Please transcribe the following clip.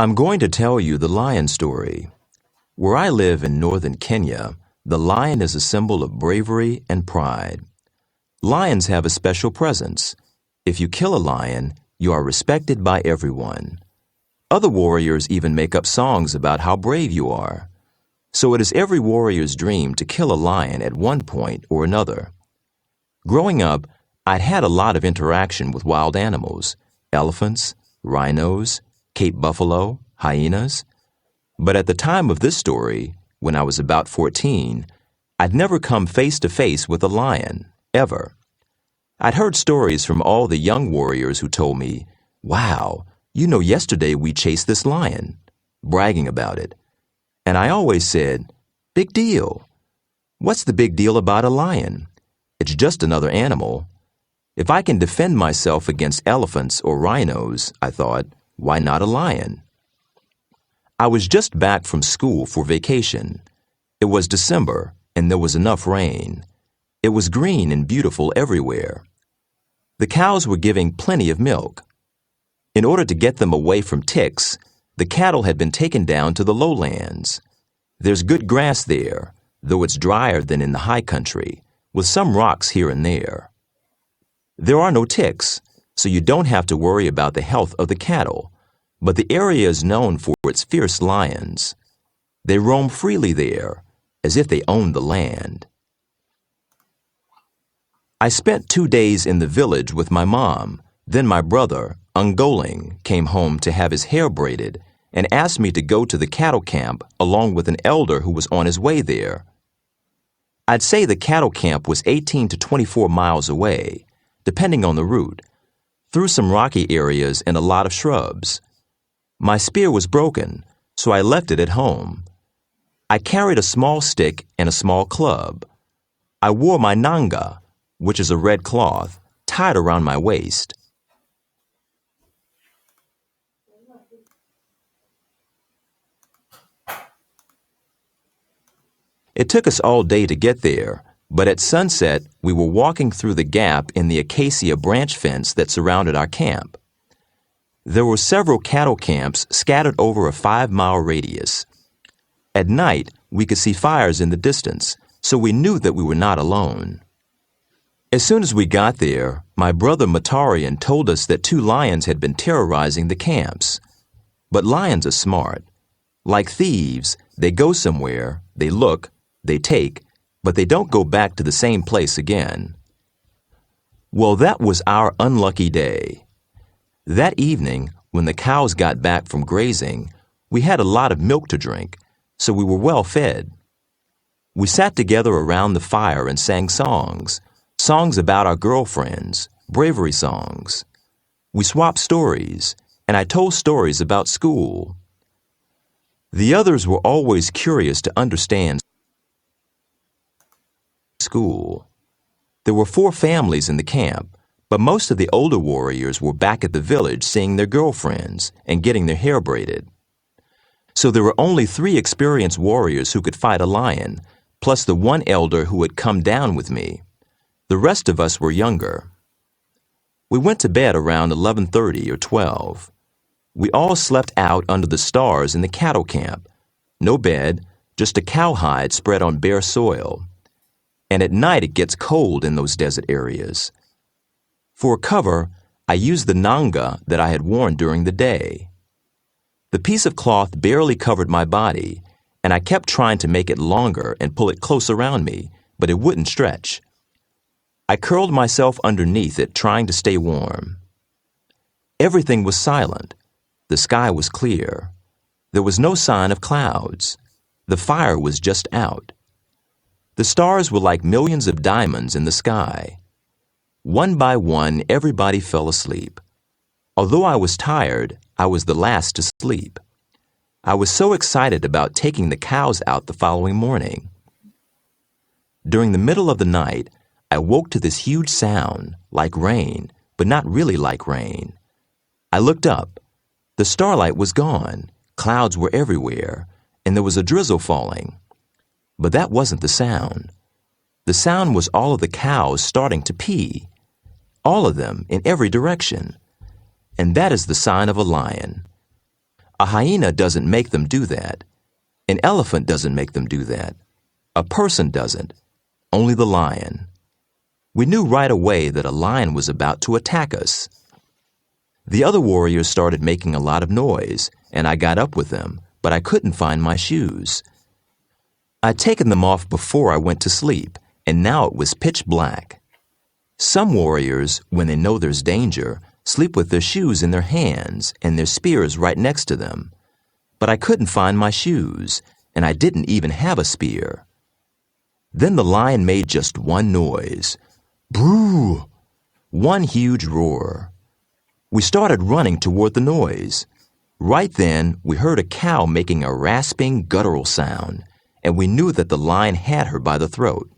I'm going to tell you the lion story. Where I live in northern Kenya, the lion is a symbol of bravery and pride. Lions have a special presence. If you kill a lion, you are respected by everyone. Other warriors even make up songs about how brave you are. So it is every warrior's dream to kill a lion at one point or another. Growing up, I'd had a lot of interaction with wild animals, elephants, rhinos, Cape buffalo, hyenas. But at the time of this story, when I was about 14, I'd never come face to face with a lion, ever. I'd heard stories from all the young warriors who told me, "Wow, yesterday we chased this lion," bragging about it. And I always said, "Big deal. What's the big deal about a lion? It's just another animal. If I can defend myself against elephants or rhinos," I thought, "why not a lion?" I was just back from school for vacation. It was December, and there was enough rain. It was green and beautiful everywhere. The cows were giving plenty of milk. In order to get them away from ticks, the cattle had been taken down to the lowlands. There's good grass there, though it's drier than in the high country, with some rocks here and there. There are no ticks, so you don't have to worry about the health of the cattle, but the area is known for its fierce lions. They roam freely there, as if they owned the land. I spent 2 days in the village with my mom. Then my brother, Ungoling, came home to have his hair braided and asked me to go to the cattle camp along with an elder who was on his way there. I'd say the cattle camp was 18 to 24 miles away, depending on the route, through some rocky areas and a lot of shrubs. My spear was broken, so I left it at home. I carried a small stick and a small club. I wore my nanga, which is a red cloth, tied around my waist. It took us all day to get there, but at sunset we were walking through the gap in the acacia branch fence that surrounded our camp. There were several cattle camps scattered over a 5-mile radius. At night, we could see fires in the distance, so we knew that we were not alone. As soon as we got there, my brother Matarian told us that 2 lions had been terrorizing the camps. But lions are smart. Like thieves, they go somewhere, they look, they take, but they don't go back to the same place again. Well, that was our unlucky day. That evening, when the cows got back from grazing, we had a lot of milk to drink, so we were well fed. We sat together around the fire and sang songs about our girlfriends, bravery songs. We swapped stories, and I told stories about school. The others were always curious to understand school. There were 4 families in the camp, but most of the older warriors were back at the village seeing their girlfriends and getting their hair braided. So there were only 3 experienced warriors who could fight a lion, plus the 1 elder who had come down with me. The rest of us were younger. We went to bed around 11:30 or 12. We all slept out under the stars in the cattle camp. No bed, just a cowhide spread on bare soil. And at night it gets cold in those desert areas. For cover, I used the nanga that I had worn during the day. The piece of cloth barely covered my body, and I kept trying to make it longer and pull it close around me, but it wouldn't stretch. I curled myself underneath it, trying to stay warm. Everything was silent. The sky was clear. There was no sign of clouds. The fire was just out. The stars were like millions of diamonds in the sky. One by one, everybody fell asleep. Although I was tired, I was the last to sleep. I was so excited about taking the cows out the following morning. During the middle of the night, I woke to this huge sound, like rain, but not really like rain. I looked up. The starlight was gone, clouds were everywhere, and there was a drizzle falling. But that wasn't the sound. The sound was all of the cows starting to pee. All of them in every direction. And that is the sign of a lion. A hyena doesn't make them do that. An elephant doesn't make them do that. A person doesn't. Only the lion. We knew right away that a lion was about to attack us. The other warriors started making a lot of noise, and I got up with them, but I couldn't find my shoes. I'd taken them off before I went to sleep, and now it was pitch black. Some warriors, when they know there's danger, sleep with their shoes in their hands and their spears right next to them. But I couldn't find my shoes, and I didn't even have a spear. Then the lion made just one noise. Broo! One huge roar. We started running toward the noise. Right then, we heard a cow making a rasping, guttural sound, and we knew that the lion had her by the throat.